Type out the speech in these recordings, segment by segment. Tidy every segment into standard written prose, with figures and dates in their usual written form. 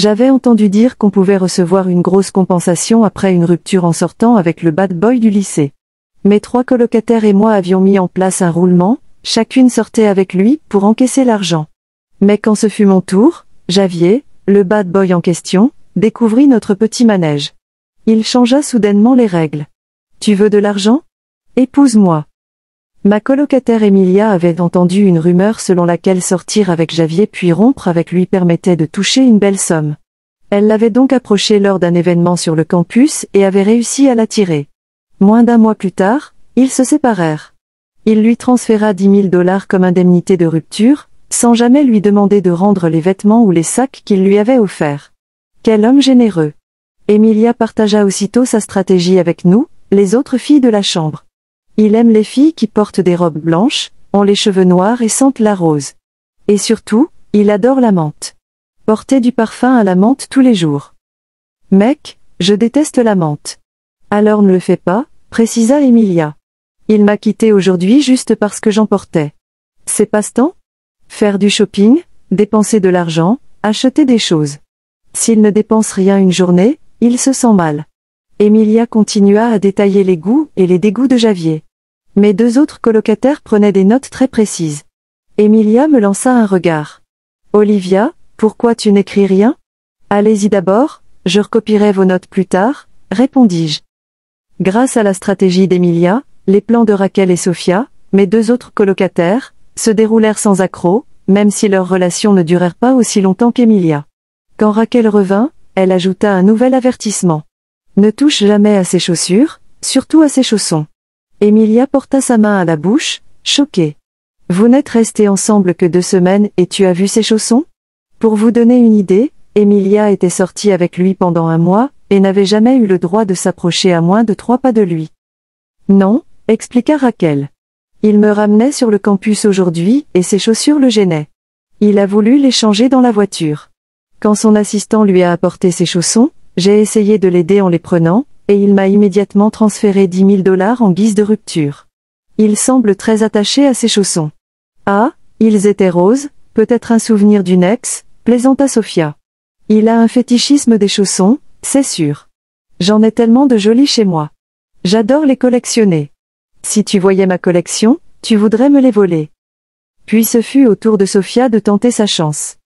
J'avais entendu dire qu'on pouvait recevoir une grosse compensation après une rupture en sortant avec le bad boy du lycée. Mes 3 colocataires et moi avions mis en place un roulement, chacune sortait avec lui pour encaisser l'argent. Mais quand ce fut mon tour, Javier, le bad boy en question, découvrit notre petit manège. Il changea soudainement les règles. Tu veux de l'argent? Épouse-moi. Ma colocataire Emilia avait entendu une rumeur selon laquelle sortir avec Javier puis rompre avec lui permettait de toucher une belle somme. Elle l'avait donc approché lors d'un événement sur le campus et avait réussi à l'attirer. Moins d'1 mois plus tard, ils se séparèrent. Il lui transféra $10 000 comme indemnité de rupture, sans jamais lui demander de rendre les vêtements ou les sacs qu'il lui avait offerts. Quel homme généreux! Emilia partagea aussitôt sa stratégie avec nous, les autres filles de la chambre. Il aime les filles qui portent des robes blanches, ont les cheveux noirs et sentent la rose. Et surtout, il adore la menthe. Porter du parfum à la menthe tous les jours. Mec, je déteste la menthe. Alors ne le fais pas, précisa Emilia. Il m'a quitté aujourd'hui juste parce que j'en portais. C'est passe-temps? Faire du shopping, dépenser de l'argent, acheter des choses. S'il ne dépense rien une journée, il se sent mal. Emilia continua à détailler les goûts et les dégoûts de Javier. Mes 2 autres colocataires prenaient des notes très précises. Emilia me lança un regard. Olivia, pourquoi tu n'écris rien? Allez-y d'abord, je recopierai vos notes plus tard, répondis-je. Grâce à la stratégie d'Emilia, les plans de Raquel et Sofia, mes 2 autres colocataires, se déroulèrent sans accroc, même si leurs relations ne durèrent pas aussi longtemps qu'Emilia. Quand Raquel revint, elle ajouta un nouvel avertissement. Ne touche jamais à ses chaussures, surtout à ses chaussons. Emilia porta sa main à la bouche, choquée. Vous n'êtes restés ensemble que 2 semaines et tu as vu ses chaussons? Pour vous donner une idée, Emilia était sortie avec lui pendant 1 mois, et n'avait jamais eu le droit de s'approcher à moins de 3 pas de lui. Non, expliqua Raquel. Il me ramenait sur le campus aujourd'hui, et ses chaussures le gênaient. Il a voulu les changer dans la voiture. Quand son assistant lui a apporté ses chaussons, j'ai essayé de l'aider en les prenant, et il m'a immédiatement transféré $10 000 en guise de rupture. Il semble très attaché à ses chaussons. Ah, ils étaient roses, peut-être un souvenir d'une ex, plaisanta Sofia. Il a un fétichisme des chaussons, c'est sûr. J'en ai tellement de jolis chez moi. J'adore les collectionner. Si tu voyais ma collection, tu voudrais me les voler. Puis ce fut au tour de Sofia de tenter sa chance.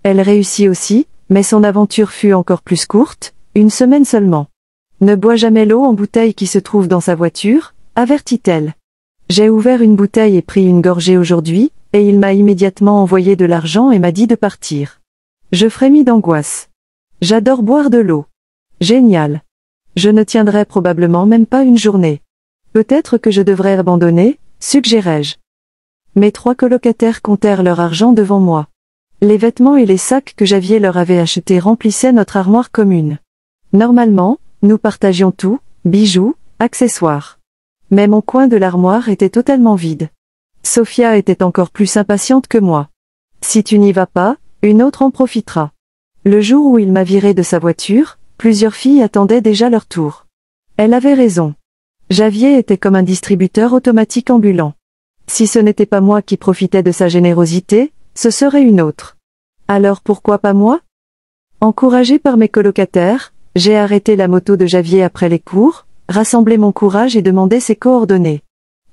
Elle réussit aussi, mais son aventure fut encore plus courte, 1 semaine seulement. Ne bois jamais l'eau en bouteille qui se trouve dans sa voiture, avertit-elle. J'ai ouvert une bouteille et pris une gorgée aujourd'hui, et il m'a immédiatement envoyé de l'argent et m'a dit de partir. Je frémis d'angoisse. J'adore boire de l'eau. Génial. Je ne tiendrai probablement même pas une journée. Peut-être que je devrais abandonner, suggérai-je. Mes 3 colocataires comptèrent leur argent devant moi. Les vêtements et les sacs que Javier leur avait achetés remplissaient notre armoire commune. Normalement, nous partagions tout, bijoux, accessoires. Mais mon coin de l'armoire était totalement vide. Sofia était encore plus impatiente que moi. Si tu n'y vas pas, une autre en profitera. Le jour où il m'a viré de sa voiture, plusieurs filles attendaient déjà leur tour. Elle avait raison. Javier était comme un distributeur automatique ambulant. Si ce n'était pas moi qui profitais de sa générosité, ce serait une autre. Alors pourquoi pas moi? Encouragé par mes colocataires, j'ai arrêté la moto de Javier après les cours, rassemblé mon courage et demandé ses coordonnées.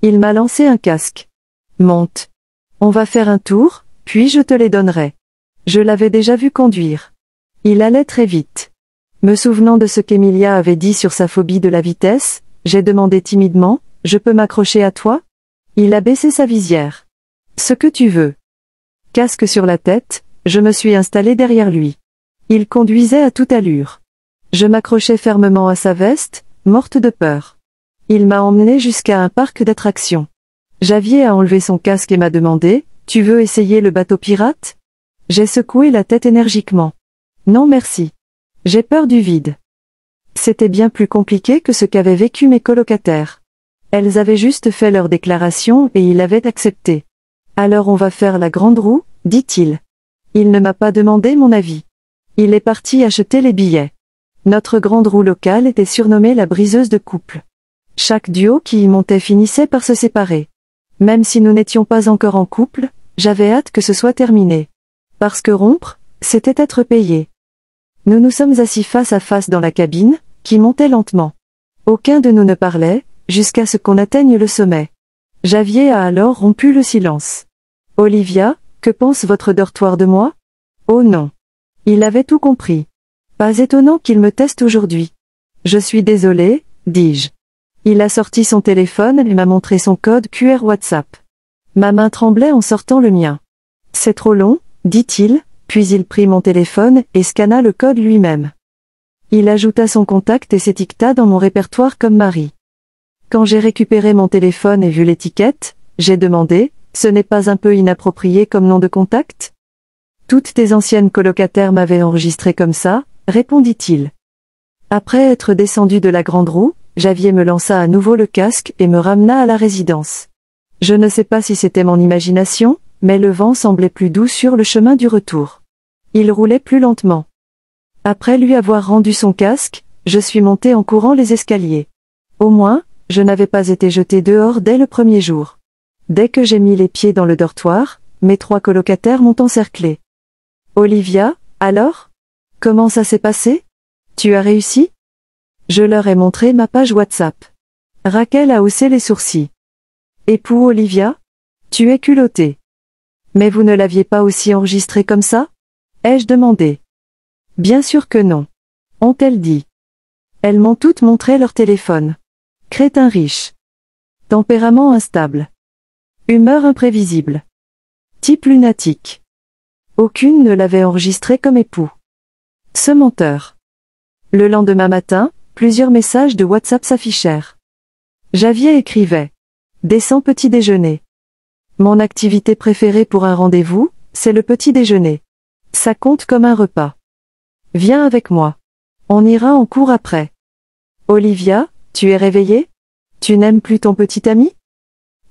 Il m'a lancé un casque. Monte. On va faire un tour, puis je te les donnerai. Je l'avais déjà vu conduire. Il allait très vite. Me souvenant de ce qu'Emilia avait dit sur sa phobie de la vitesse, j'ai demandé timidement, je peux m'accrocher à toi? Il a baissé sa visière. Ce que tu veux. Casque sur la tête, je me suis installé derrière lui. Il conduisait à toute allure. Je m'accrochais fermement à sa veste, morte de peur. Il m'a emmené jusqu'à un parc d'attractions. Javier a enlevé son casque et m'a demandé, tu veux essayer le bateau pirate? J'ai secoué la tête énergiquement. Non merci. J'ai peur du vide. C'était bien plus compliqué que ce qu'avaient vécu mes colocataires. Elles avaient juste fait leur déclaration et il avait accepté. Alors on va faire la grande roue, dit-il. Il ne m'a pas demandé mon avis. Il est parti acheter les billets. Notre grande roue locale était surnommée la briseuse de couple. Chaque duo qui y montait finissait par se séparer. Même si nous n'étions pas encore en couple, j'avais hâte que ce soit terminé. Parce que rompre, c'était être payé. Nous nous sommes assis face à face dans la cabine, qui montait lentement. Aucun de nous ne parlait, jusqu'à ce qu'on atteigne le sommet. Javier a alors rompu le silence. « Olivia, que pense votre dortoir de moi ?» Oh non. Il avait tout compris. Pas étonnant qu'il me teste aujourd'hui. Je suis désolé, dis-je. Il a sorti son téléphone et m'a montré son code QR WhatsApp. Ma main tremblait en sortant le mien. C'est trop long, dit-il, puis il prit mon téléphone et scanna le code lui-même. Il ajouta son contact et s'étiqueta dans mon répertoire comme Marie. Quand j'ai récupéré mon téléphone et vu l'étiquette, j'ai demandé, ce n'est pas un peu inapproprié comme nom de contact ? Toutes tes anciennes colocataires m'avaient enregistré comme ça, répondit-il. Après être descendu de la grande roue, Javier me lança à nouveau le casque et me ramena à la résidence. Je ne sais pas si c'était mon imagination, mais le vent semblait plus doux sur le chemin du retour. Il roulait plus lentement. Après lui avoir rendu son casque, je suis monté en courant les escaliers. Au moins, je n'avais pas été jeté dehors dès le premier jour. Dès que j'ai mis les pieds dans le dortoir, mes 3 colocataires m'ont encerclé. « Olivia, alors ? Comment ça s'est passé ? Tu as réussi ? » Je leur ai montré ma page WhatsApp. Raquel a haussé les sourcils. « Époux Olivia ? Tu es culottée. Mais vous ne l'aviez pas aussi enregistré comme ça ? Ai-je demandé. Bien sûr que non. Ont-elles dit. Elles m'ont toutes montré leur téléphone. Crétin riche. Tempérament instable. Humeur imprévisible. Type lunatique. Aucune ne l'avait enregistré comme époux. Ce menteur. Le lendemain matin, plusieurs messages de WhatsApp s'affichèrent. Javier écrivait. Descends petit déjeuner. Mon activité préférée pour un rendez-vous, c'est le petit déjeuner. Ça compte comme un repas. Viens avec moi. On ira en cours après. Olivia, tu es réveillée ? Tu n'aimes plus ton petit ami ?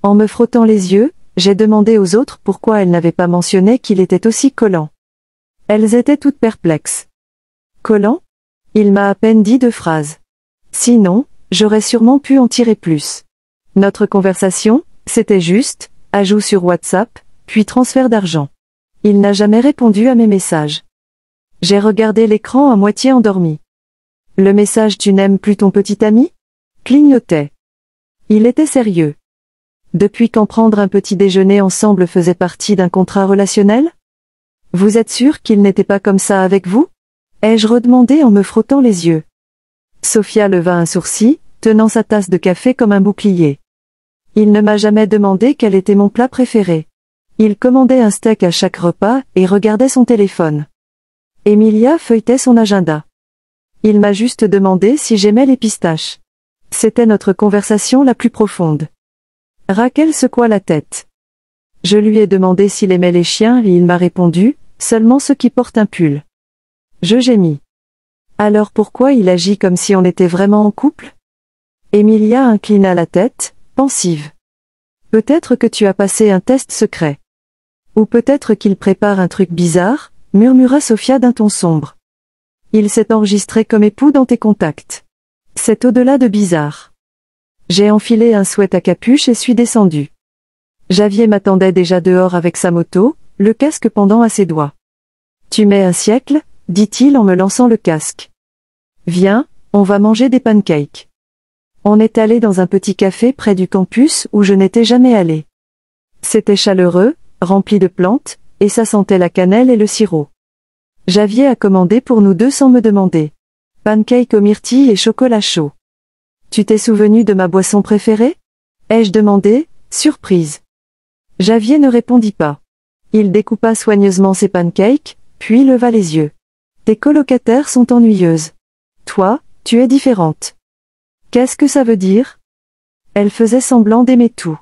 En me frottant les yeux, j'ai demandé aux autres pourquoi elles n'avaient pas mentionné qu'il était aussi collant. Elles étaient toutes perplexes. Collant ? Il m'a à peine dit 2 phrases. Sinon, j'aurais sûrement pu en tirer plus. Notre conversation, c'était juste, ajout sur WhatsApp, puis transfert d'argent. Il n'a jamais répondu à mes messages. J'ai regardé l'écran à moitié endormi. Le message « Tu n'aimes plus ton petit ami ?» clignotait. Il était sérieux. Depuis quand prendre un petit déjeuner ensemble faisait partie d'un contrat relationnel ? Vous êtes sûr qu'il n'était pas comme ça avec vous ? Ai-je redemandé en me frottant les yeux. Sophia leva un sourcil, tenant sa tasse de café comme un bouclier. Il ne m'a jamais demandé quel était mon plat préféré. Il commandait un steak à chaque repas et regardait son téléphone. Emilia feuilletait son agenda. Il m'a juste demandé si j'aimais les pistaches. C'était notre conversation la plus profonde. Raquel secoua la tête. Je lui ai demandé s'il aimait les chiens et il m'a répondu, seulement ceux qui portent un pull. Je gémis. Alors pourquoi il agit comme si on était vraiment en couple ? Emilia inclina la tête, pensive. Peut-être que tu as passé un test secret. Ou peut-être qu'il prépare un truc bizarre, murmura Sophia d'un ton sombre. Il s'est enregistré comme époux dans tes contacts. C'est au-delà de bizarre. J'ai enfilé un sweat à capuche et suis descendu. Javier m'attendait déjà dehors avec sa moto, le casque pendant à ses doigts. Tu mets un siècle, dit-il en me lançant le casque. Viens, on va manger des pancakes. On est allé dans un petit café près du campus où je n'étais jamais allé. C'était chaleureux, rempli de plantes, et ça sentait la cannelle et le sirop. Javier a commandé pour nous 2 sans me demander. Pancakes aux myrtilles et chocolat chaud. Tu t'es souvenu de ma boisson préférée ? Ai-je demandé, surprise. Javier ne répondit pas. Il découpa soigneusement ses pancakes, puis leva les yeux. Tes colocataires sont ennuyeuses. Toi, tu es différente. Qu'est-ce que ça veut dire ? Elle faisait semblant d'aimer tout.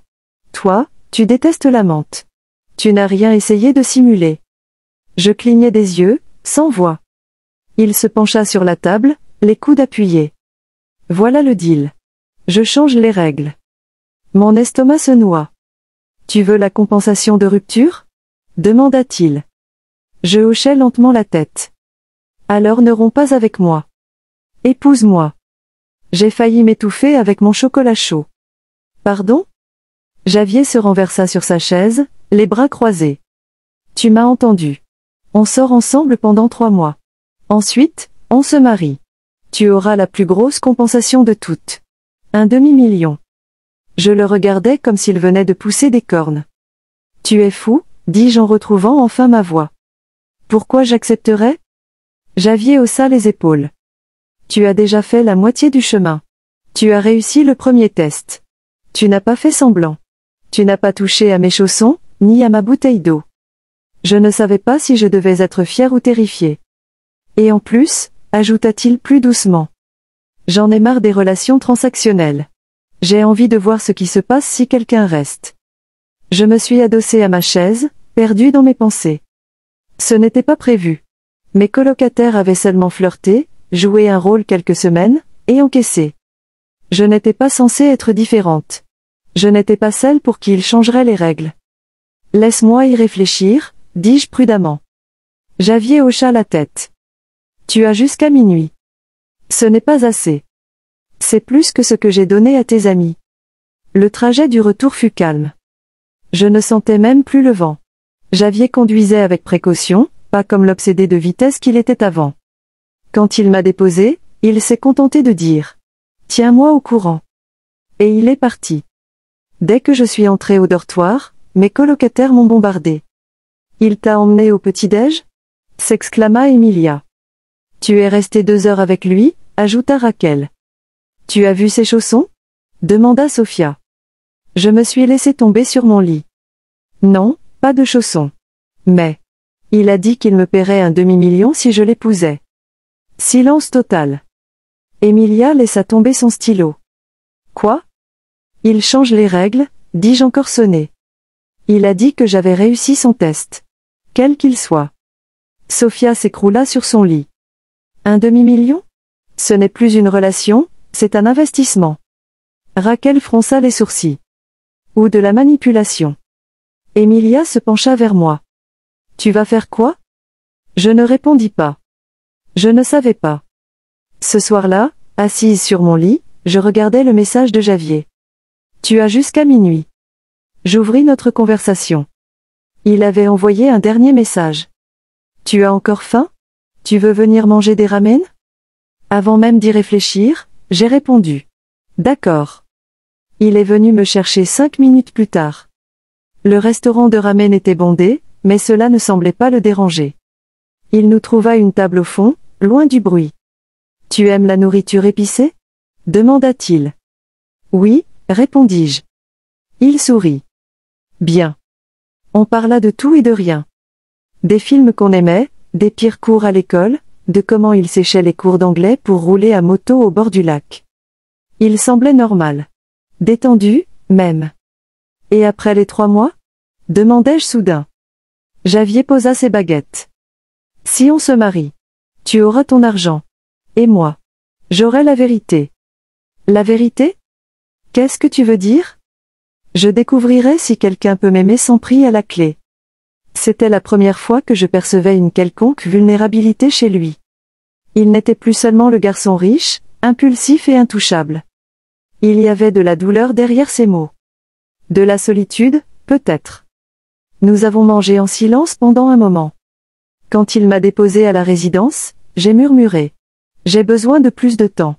Toi, tu détestes la menthe. Tu n'as rien essayé de simuler. Je clignais des yeux, sans voix. Il se pencha sur la table, les coudes appuyés. Voilà le deal. Je change les règles. Mon estomac se noie. Tu veux la compensation de rupture ? Demanda-t-il. Je hochai lentement la tête. Alors ne romps pas avec moi. Épouse-moi. J'ai failli m'étouffer avec mon chocolat chaud. Pardon ? Javier se renversa sur sa chaise, les bras croisés. Tu m'as entendu. On sort ensemble pendant 3 mois. Ensuite, on se marie. Tu auras la plus grosse compensation de toutes. 1/2 million. Je le regardais comme s'il venait de pousser des cornes. Tu es fou, dis-je en retrouvant enfin ma voix. Pourquoi j'accepterais? Javier haussa les épaules. Tu as déjà fait la moitié du chemin. Tu as réussi le premier test. Tu n'as pas fait semblant. Tu n'as pas touché à mes chaussons, ni à ma bouteille d'eau. Je ne savais pas si je devais être fier ou terrifié. Et en plus, ajouta-t-il plus doucement. J'en ai marre des relations transactionnelles. J'ai envie de voir ce qui se passe si quelqu'un reste. Je me suis adossé à ma chaise, perdu dans mes pensées. Ce n'était pas prévu. Mes colocataires avaient seulement flirté, joué un rôle quelques semaines, et encaissé. Je n'étais pas censée être différente. Je n'étais pas celle pour qui il changerait les règles. Laisse-moi y réfléchir, dis-je prudemment. Javier hocha la tête. Tu as jusqu'à minuit. Ce n'est pas assez. C'est plus que ce que j'ai donné à tes amis. Le trajet du retour fut calme. Je ne sentais même plus le vent. Javier conduisait avec précaution, pas comme l'obsédé de vitesse qu'il était avant. Quand il m'a déposé, il s'est contenté de dire « Tiens-moi au courant ». Et il est parti. Dès que je suis entré au dortoir, mes colocataires m'ont bombardé. « Il t'a emmené au petit-déj » s'exclama Emilia. « Tu es resté 2 heures avec lui » ajouta Raquel. « Tu as vu ses chaussons » demanda Sophia. Je me suis laissé tomber sur mon lit. Non, pas de chaussons. Mais il a dit qu'il me paierait 1/2 million si je l'épousais. Silence total. Emilia laissa tomber son stylo. Quoi? Il change les règles, dis-je encore sonné. Il a dit que j'avais réussi son test. Quel qu'il soit. Sophia s'écroula sur son lit. 1/2 million? Ce n'est plus une relation, c'est un investissement. Raquel fronça les sourcils. Ou de la manipulation. Emilia se pencha vers moi. Tu vas faire quoi? Je ne répondis pas. Je ne savais pas. Ce soir-là, assise sur mon lit, je regardais le message de Javier. Tu as jusqu'à minuit. J'ouvris notre conversation. Il avait envoyé un dernier message. Tu as encore faim? Tu veux venir manger des ramen? Avant même d'y réfléchir, j'ai répondu. D'accord. Il est venu me chercher 5 minutes plus tard. Le restaurant de ramen était bondé, mais cela ne semblait pas le déranger. Il nous trouva une table au fond, loin du bruit. Tu aimes la nourriture épicée? Demanda-t-il. Oui, répondis-je. Il sourit. Bien. On parla de tout et de rien. Des films qu'on aimait, des pires cours à l'école, de comment il séchait les cours d'anglais pour rouler à moto au bord du lac. Il semblait normal. Détendu, même. Et après les 3 mois? Demandai-je soudain. Javier posa ses baguettes. Si on se marie, tu auras ton argent. Et moi, j'aurai la vérité. La vérité? Qu'est-ce que tu veux dire? Je découvrirai si quelqu'un peut m'aimer sans prix à la clé. C'était la première fois que je percevais une quelconque vulnérabilité chez lui. Il n'était plus seulement le garçon riche, impulsif et intouchable. Il y avait de la douleur derrière ces mots. De la solitude, peut-être. Nous avons mangé en silence pendant un moment. Quand il m'a déposé à la résidence, j'ai murmuré. J'ai besoin de plus de temps.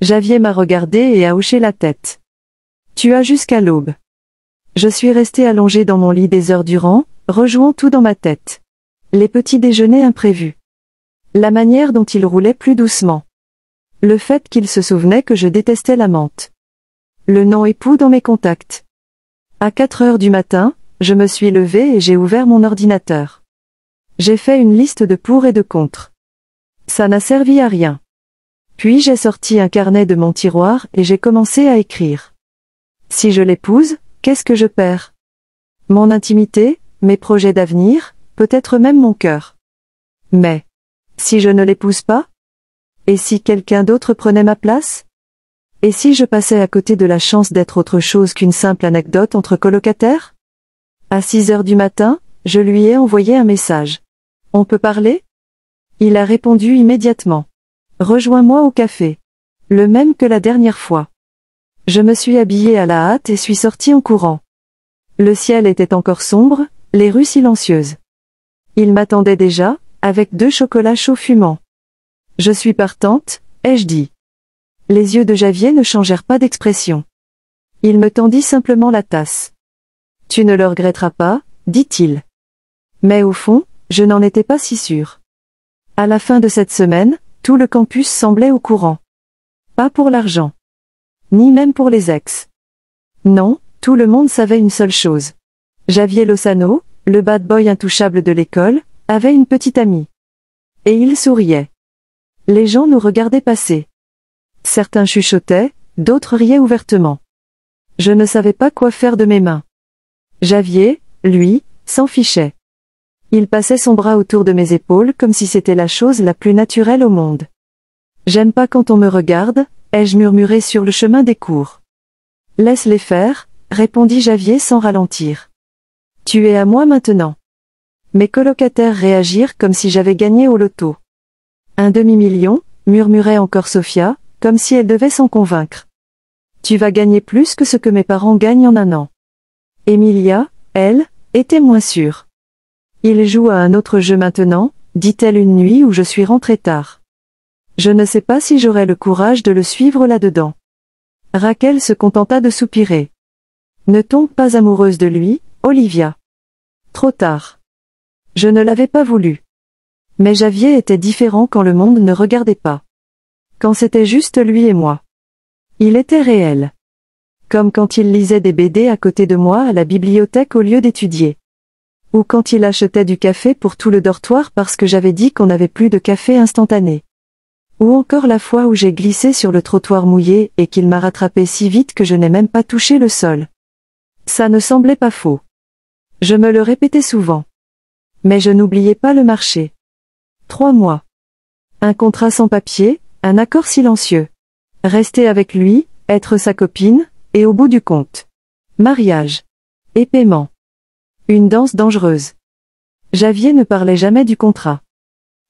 Javier m'a regardé et a hoché la tête. Tu as jusqu'à l'aube. Je suis resté allongé dans mon lit des heures durant, rejouant tout dans ma tête. Les petits déjeuners imprévus. La manière dont il roulait plus doucement. Le fait qu'il se souvenait que je détestais la menthe. Le non-époux dans mes contacts. À 4 heures du matin, je me suis levé et j'ai ouvert mon ordinateur. J'ai fait une liste de pour et de contre. Ça n'a servi à rien. Puis j'ai sorti un carnet de mon tiroir et j'ai commencé à écrire. Si je l'épouse, qu'est-ce que je perds? Mon intimité, mes projets d'avenir, peut-être même mon cœur. Mais, si je ne l'épouse pas? Et si quelqu'un d'autre prenait ma place? Et si je passais à côté de la chance d'être autre chose qu'une simple anecdote entre colocataires? À 6 heures du matin, je lui ai envoyé un message. On peut parler? Il a répondu immédiatement. Rejoins-moi au café. Le même que la dernière fois. Je me suis habillé à la hâte et suis sorti en courant. Le ciel était encore sombre, les rues silencieuses. Il m'attendait déjà, avec 2 chocolats chauds fumants. Je suis partante, ai-je dit. Les yeux de Javier ne changèrent pas d'expression. Il me tendit simplement la tasse. Tu ne le regretteras pas, dit-il. Mais au fond, je n'en étais pas si sûre. À la fin de cette semaine, tout le campus semblait au courant. Pas pour l'argent. Ni même pour les ex. Non, tout le monde savait une seule chose. Javier Lozano, le bad boy intouchable de l'école, avait une petite amie. Et il souriait. Les gens nous regardaient passer. Certains chuchotaient, d'autres riaient ouvertement. Je ne savais pas quoi faire de mes mains. Javier, lui, s'en fichait. Il passait son bras autour de mes épaules comme si c'était la chose la plus naturelle au monde. J'aime pas quand on me regarde, ai-je murmuré sur le chemin des cours. Laisse-les faire, répondit Javier sans ralentir. Tu es à moi maintenant. Mes colocataires réagirent comme si j'avais gagné au loto. Un demi-million, murmurait encore Sophia, comme si elle devait s'en convaincre. Tu vas gagner plus que ce que mes parents gagnent en un an. Emilia, elle, était moins sûre. Il joue à un autre jeu maintenant, dit-elle une nuit où je suis rentrée tard. Je ne sais pas si j'aurai le courage de le suivre là-dedans. Raquel se contenta de soupirer. Ne tombe pas amoureuse de lui, Olivia. Trop tard. Je ne l'avais pas voulu. Mais Javier était différent quand le monde ne regardait pas. Quand c'était juste lui et moi. Il était réel. Comme quand il lisait des BD à côté de moi à la bibliothèque au lieu d'étudier. Ou quand il achetait du café pour tout le dortoir parce que j'avais dit qu'on n'avait plus de café instantané. Ou encore la fois où j'ai glissé sur le trottoir mouillé et qu'il m'a rattrapé si vite que je n'ai même pas touché le sol. Ça ne semblait pas faux. Je me le répétais souvent. Mais je n'oubliais pas le marché. 3 mois. Un contrat sans papier, un accord silencieux. Rester avec lui, être sa copine, et au bout du compte. Mariage. Et paiement. Une danse dangereuse. Javier ne parlait jamais du contrat.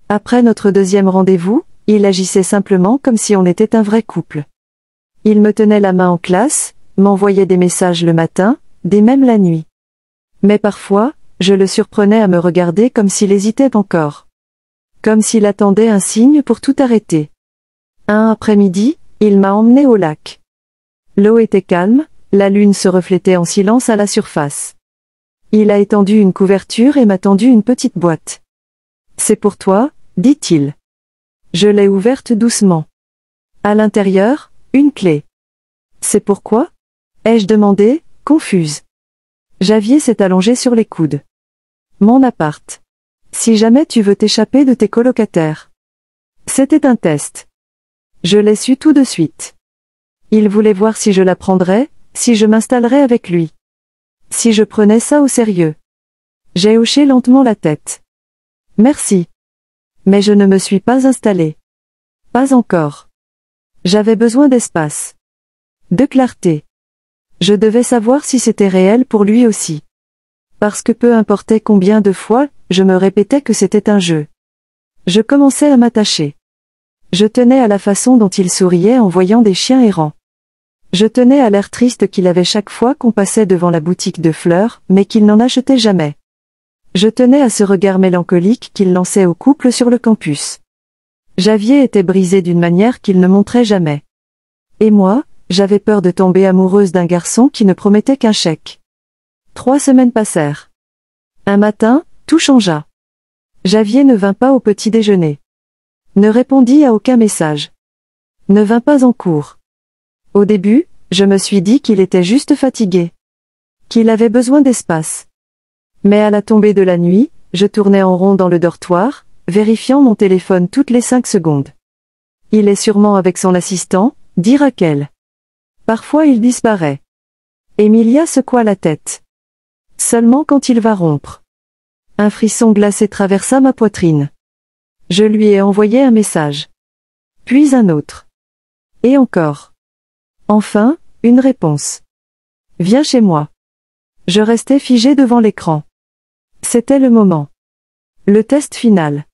Après notre deuxième rendez-vous, il agissait simplement comme si on était un vrai couple. Il me tenait la main en classe, m'envoyait des messages le matin, des mêmes la nuit. Mais parfois, je le surprenais à me regarder comme s'il hésitait encore. Comme s'il attendait un signe pour tout arrêter. Un après-midi, il m'a emmené au lac. L'eau était calme, la lune se reflétait en silence à la surface. Il a étendu une couverture et m'a tendu une petite boîte. C'est pour toi, dit-il. Je l'ai ouverte doucement. À l'intérieur, une clé. C'est pourquoi? Ai-je demandé, confuse. Javier s'est allongé sur les coudes. Mon appart. Si jamais tu veux t'échapper de tes colocataires. C'était un test. Je l'ai su tout de suite. Il voulait voir si je la prendrais, si je m'installerais avec lui. Si je prenais ça au sérieux. J'ai hoché lentement la tête. Merci. Mais je ne me suis pas installée. Pas encore. J'avais besoin d'espace. De clarté. Je devais savoir si c'était réel pour lui aussi. Parce que peu importait combien de fois, je me répétais que c'était un jeu. Je commençais à m'attacher. Je tenais à la façon dont il souriait en voyant des chiens errants. Je tenais à l'air triste qu'il avait chaque fois qu'on passait devant la boutique de fleurs, mais qu'il n'en achetait jamais. Je tenais à ce regard mélancolique qu'il lançait au couple sur le campus. Javier était brisé d'une manière qu'il ne montrait jamais. Et moi, j'avais peur de tomber amoureuse d'un garçon qui ne promettait qu'un chèque. 3 semaines passèrent. Un matin, tout changea. Javier ne vint pas au petit déjeuner. Ne répondit à aucun message. Ne vint pas en cours. Au début, je me suis dit qu'il était juste fatigué. Qu'il avait besoin d'espace. Mais à la tombée de la nuit, je tournais en rond dans le dortoir, vérifiant mon téléphone toutes les 5 secondes. Il est sûrement avec son assistant, dit Raquel. Parfois il disparaît. Emilia secoua la tête. Seulement quand il va rompre. Un frisson glacé traversa ma poitrine. Je lui ai envoyé un message. Puis un autre. Et encore. Enfin, une réponse. Viens chez moi. Je restais figé devant l'écran. C'était le moment. Le test final.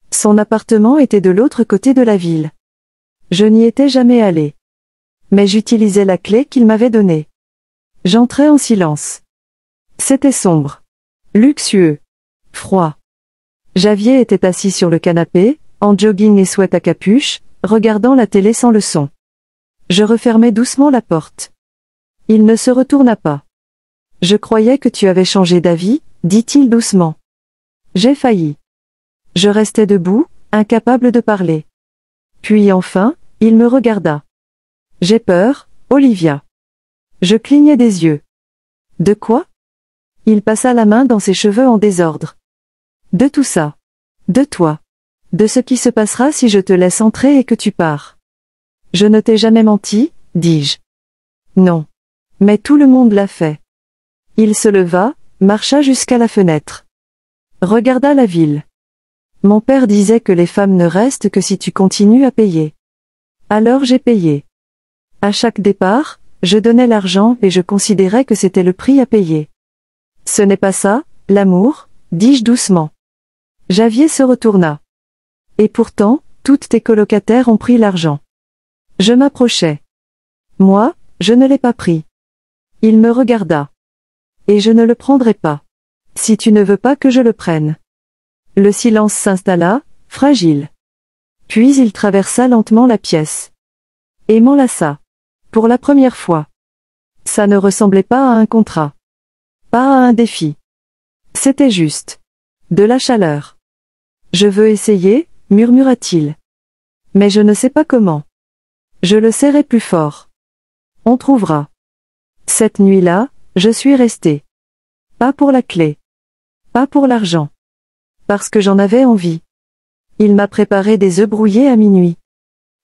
Son appartement était de l'autre côté de la ville. Je n'y étais jamais allé. Mais j'utilisais la clé qu'il m'avait donnée. J'entrais en silence. C'était sombre. Luxueux. Froid. Javier était assis sur le canapé, en jogging et sweat à capuche, regardant la télé sans le son. Je refermai doucement la porte. Il ne se retourna pas. Je croyais que tu avais changé d'avis, dit-il doucement. J'ai failli. Je restais debout, incapable de parler. Puis enfin, il me regarda. J'ai peur, Olivia. Je clignai des yeux. De quoi? Il passa la main dans ses cheveux en désordre. De tout ça. De toi. De ce qui se passera si je te laisse entrer et que tu pars. Je ne t'ai jamais menti, dis-je. Non. Mais tout le monde l'a fait. Il se leva, marcha jusqu'à la fenêtre. Regarda la ville. Mon père disait que les femmes ne restent que si tu continues à payer. Alors j'ai payé. À chaque départ, je donnais l'argent et je considérais que c'était le prix à payer. Ce n'est pas ça, l'amour, dis-je doucement. Javier se retourna. Et pourtant, toutes tes colocataires ont pris l'argent. Je m'approchai. Moi, je ne l'ai pas pris. Il me regarda. Et je ne le prendrai pas. Si tu ne veux pas que je le prenne. Le silence s'installa, fragile. Puis il traversa lentement la pièce. Et m'enlaça. Pour la première fois. Ça ne ressemblait pas à un contrat. Pas à un défi. C'était juste. De la chaleur. Je veux essayer, murmura-t-il. Mais je ne sais pas comment. Je le serrai plus fort. On trouvera. Cette nuit-là, je suis resté. Pas pour la clé. Pas pour l'argent. Parce que j'en avais envie. Il m'a préparé des œufs brouillés à minuit.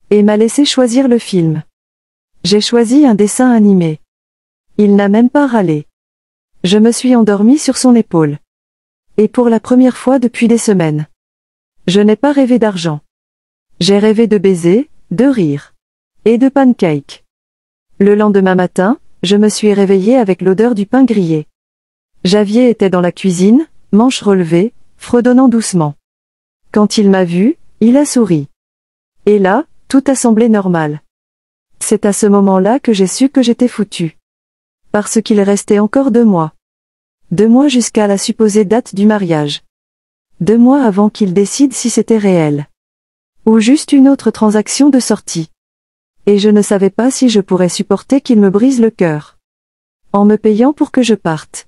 Et m'a laissé choisir le film. J'ai choisi un dessin animé. Il n'a même pas râlé. Je me suis endormi sur son épaule. Et pour la première fois depuis des semaines. Je n'ai pas rêvé d'argent. J'ai rêvé de baisers, de rire. Et de pancakes. Le lendemain matin, je me suis réveillé avec l'odeur du pain grillé. Javier était dans la cuisine, manches relevées, fredonnant doucement. Quand il m'a vu, il a souri. Et là, tout a semblé normal. C'est à ce moment-là que j'ai su que j'étais foutu. Parce qu'il restait encore 2 mois. 2 mois jusqu'à la supposée date du mariage. 2 mois avant qu'il décide si c'était réel. Ou juste une autre transaction de sortie. Et je ne savais pas si je pourrais supporter qu'il me brise le cœur. En me payant pour que je parte.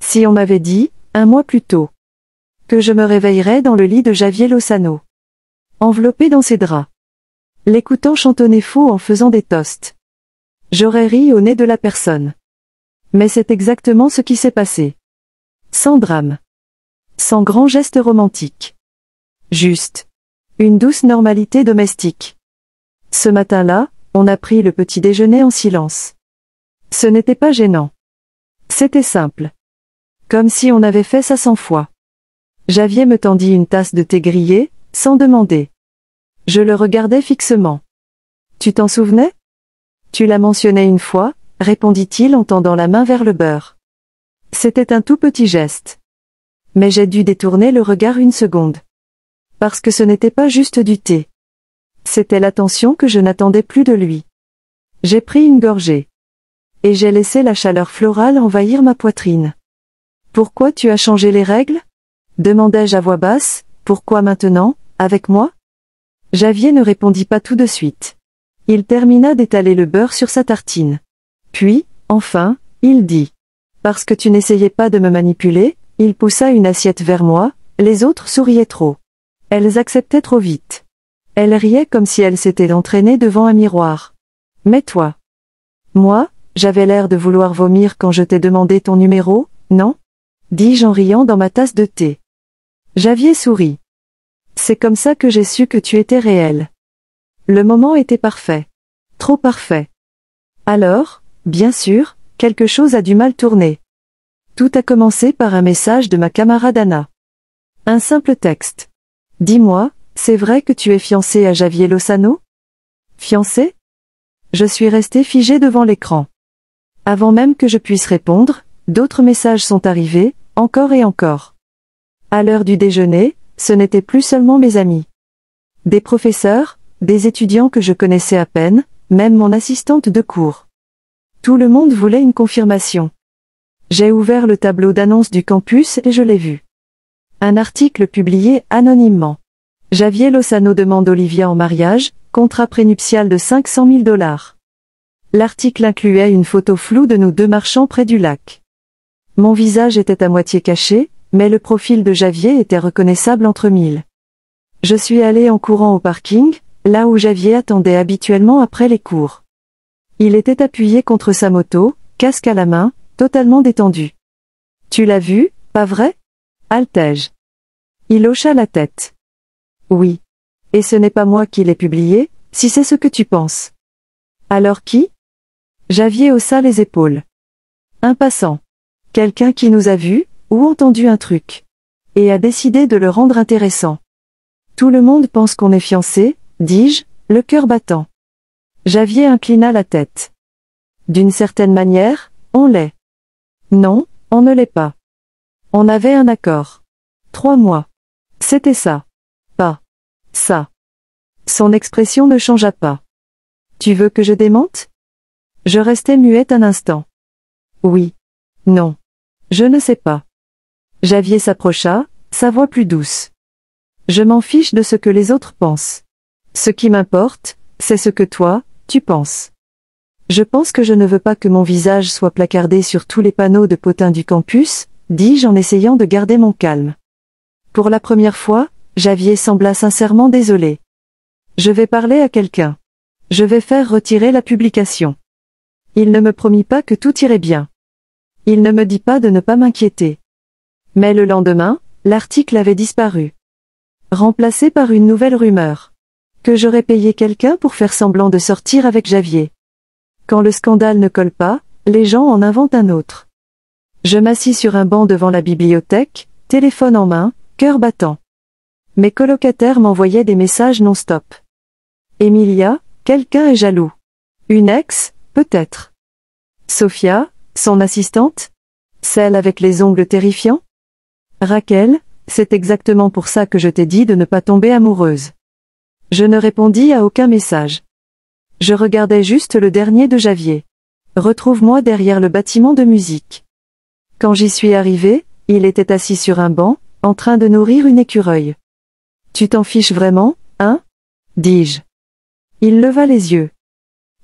Si on m'avait dit, 1 mois plus tôt, que je me réveillerais dans le lit de Javier Lozano. Enveloppé dans ses draps. L'écoutant chantonner faux en faisant des toasts. J'aurais ri au nez de la personne. Mais c'est exactement ce qui s'est passé. Sans drame. Sans grand geste romantique. Juste. Une douce normalité domestique. Ce matin-là, on a pris le petit déjeuner en silence. Ce n'était pas gênant. C'était simple. Comme si on avait fait ça 100 fois. Javier me tendit une tasse de thé grillé, sans demander. Je le regardais fixement. Tu t'en souvenais? Tu l'as mentionné une fois, répondit-il en tendant la main vers le beurre. C'était un tout petit geste. Mais j'ai dû détourner le regard une seconde. Parce que ce n'était pas juste du thé. C'était l'attention que je n'attendais plus de lui. J'ai pris une gorgée. Et j'ai laissé la chaleur florale envahir ma poitrine. Pourquoi tu as changé les règles? Demandai-je à voix basse, pourquoi maintenant, avec moi? Javier ne répondit pas tout de suite. Il termina d'étaler le beurre sur sa tartine. Puis, enfin, il dit. Parce que tu n'essayais pas de me manipuler, il poussa une assiette vers moi, les autres souriaient trop. Elles acceptaient trop vite. Elles riaient comme si elles s'étaient entraînées devant un miroir. Mais toi? Moi, j'avais l'air de vouloir vomir quand je t'ai demandé ton numéro, non? Dis-je en riant dans ma tasse de thé. Javier sourit. C'est comme ça que j'ai su que tu étais réel. Le moment était parfait. Trop parfait. Alors, bien sûr, quelque chose a du mal tourné. Tout a commencé par un message de ma camarade Anna. Un simple texte. Dis-moi, c'est vrai que tu es fiancé à Javier Lozano? Fiancé? Je suis resté figé devant l'écran. Avant même que je puisse répondre, d'autres messages sont arrivés, encore et encore. À l'heure du déjeuner, ce n'étaient plus seulement mes amis. Des professeurs, des étudiants que je connaissais à peine, même mon assistante de cours. Tout le monde voulait une confirmation. J'ai ouvert le tableau d'annonce du campus et je l'ai vu. Un article publié anonymement. Javier Lozano demande Olivia en mariage, contrat prénuptial de 500 000 $. L'article incluait une photo floue de nous deux marchant près du lac. Mon visage était à moitié caché, mais le profil de Javier était reconnaissable entre mille. Je suis allé en courant au parking, là où Javier attendait habituellement après les cours. Il était appuyé contre sa moto, casque à la main, totalement détendu. « Tu l'as vu, pas vrai ?» altai-je. Il hocha la tête. « Oui. Et ce n'est pas moi qui l'ai publié, si c'est ce que tu penses. »« Alors qui ?» Javier haussa les épaules. « Un passant. Quelqu'un qui nous a vus, ou entendu un truc. Et a décidé de le rendre intéressant. Tout le monde pense qu'on est fiancés, dis-je, le cœur battant. » Javier inclina la tête. « D'une certaine manière, on l'est. »« Non, on ne l'est pas. On avait un accord. 3 mois. C'était ça. Pas ça. » Son expression ne changea pas. « Tu veux que je démente ?» Je restai muette un instant. « Oui. Non. Je ne sais pas. » Javier s'approcha, sa voix plus douce. « Je m'en fiche de ce que les autres pensent. Ce qui m'importe, c'est ce que toi, tu penses. Je pense que je ne veux pas que mon visage soit placardé sur tous les panneaux de potins du campus, dis-je en essayant de garder mon calme. Pour la première fois, Javier sembla sincèrement désolé. Je vais parler à quelqu'un. Je vais faire retirer la publication. Il ne me promit pas que tout irait bien. Il ne me dit pas de ne pas m'inquiéter. Mais le lendemain, l'article avait disparu. Remplacé par une nouvelle rumeur. Que j'aurais payé quelqu'un pour faire semblant de sortir avec Javier. Quand le scandale ne colle pas, les gens en inventent un autre. Je m'assis sur un banc devant la bibliothèque, téléphone en main, cœur battant. Mes colocataires m'envoyaient des messages non-stop. Emilia, quelqu'un est jaloux. Une ex, peut-être. Sophia, son assistante? Celle avec les ongles terrifiants? Raquel, c'est exactement pour ça que je t'ai dit de ne pas tomber amoureuse. Je ne répondis à aucun message. Je regardais juste le dernier de Javier. Retrouve-moi derrière le bâtiment de musique. Quand j'y suis arrivé, il était assis sur un banc, en train de nourrir une écureuil. Tu t'en fiches vraiment, hein? dis-je. Il leva les yeux.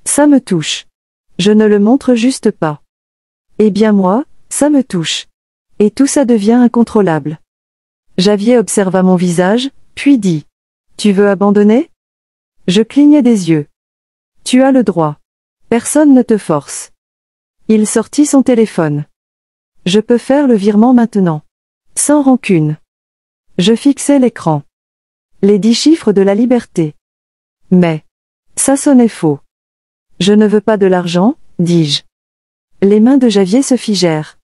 Ça me touche. Je ne le montre juste pas. Eh bien moi, ça me touche. Et tout ça devient incontrôlable. Javier observa mon visage, puis dit. Tu veux abandonner? Je clignai des yeux. Tu as le droit. Personne ne te force. Il sortit son téléphone. Je peux faire le virement maintenant. Sans rancune. Je fixai l'écran. Les 10 chiffres de la liberté. Mais. Ça sonnait faux. Je ne veux pas de l'argent, dis-je. Les mains de Javier se figèrent.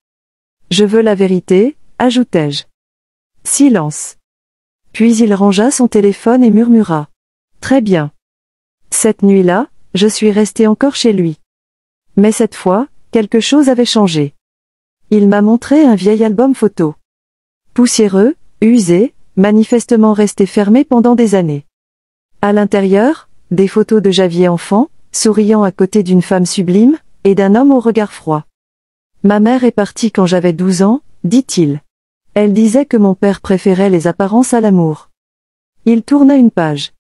Je veux la vérité, ajoutai-je. Silence. Puis il rangea son téléphone et murmura. Très bien. Cette nuit-là, je suis resté encore chez lui. Mais cette fois, quelque chose avait changé. Il m'a montré un vieil album photo. Poussiéreux, usé, manifestement resté fermé pendant des années. À l'intérieur, des photos de Javier enfant, souriant à côté d'une femme sublime, et d'un homme au regard froid. Ma mère est partie quand j'avais 12 ans, dit-il. Elle disait que mon père préférait les apparences à l'amour. Il tourna une page.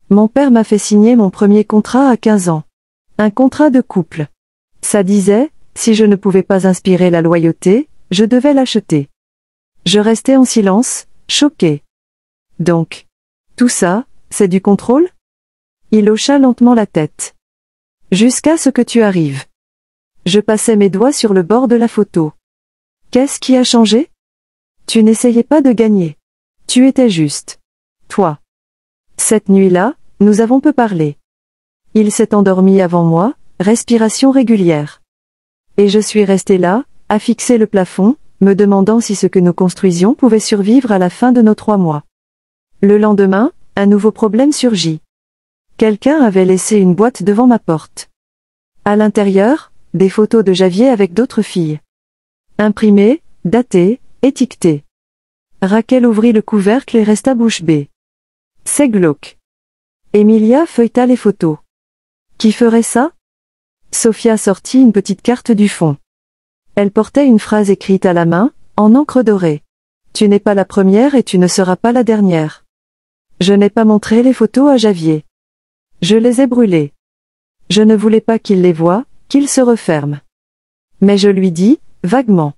Mon père m'a fait signer mon premier contrat à 15 ans. Un contrat de couple. Ça disait, si je ne pouvais pas inspirer la loyauté, je devais l'acheter. Je restais en silence, choqué. Donc, tout ça, c'est du contrôle? Il hocha lentement la tête. Jusqu'à ce que tu arrives. Je passais mes doigts sur le bord de la photo. Qu'est-ce qui a changé? Tu n'essayais pas de gagner. Tu étais juste. Toi. Cette nuit-là, nous avons peu parlé. Il s'est endormi avant moi, respiration régulière. Et je suis resté là, à fixer le plafond, me demandant si ce que nous construisions pouvait survivre à la fin de nos 3 mois. Le lendemain, un nouveau problème surgit. Quelqu'un avait laissé une boîte devant ma porte. À l'intérieur, des photos de Javier avec d'autres filles. Imprimées, datées, étiquetées. Raquel ouvrit le couvercle et resta bouche bée. C'est glauque. Emilia feuilleta les photos. Qui ferait ça? Sophia sortit une petite carte du fond. Elle portait une phrase écrite à la main, en encre dorée. Tu n'es pas la première et tu ne seras pas la dernière. Je n'ai pas montré les photos à Javier. Je les ai brûlées. Je ne voulais pas qu'il les voie, qu'il se referme. Mais je lui dis, vaguement.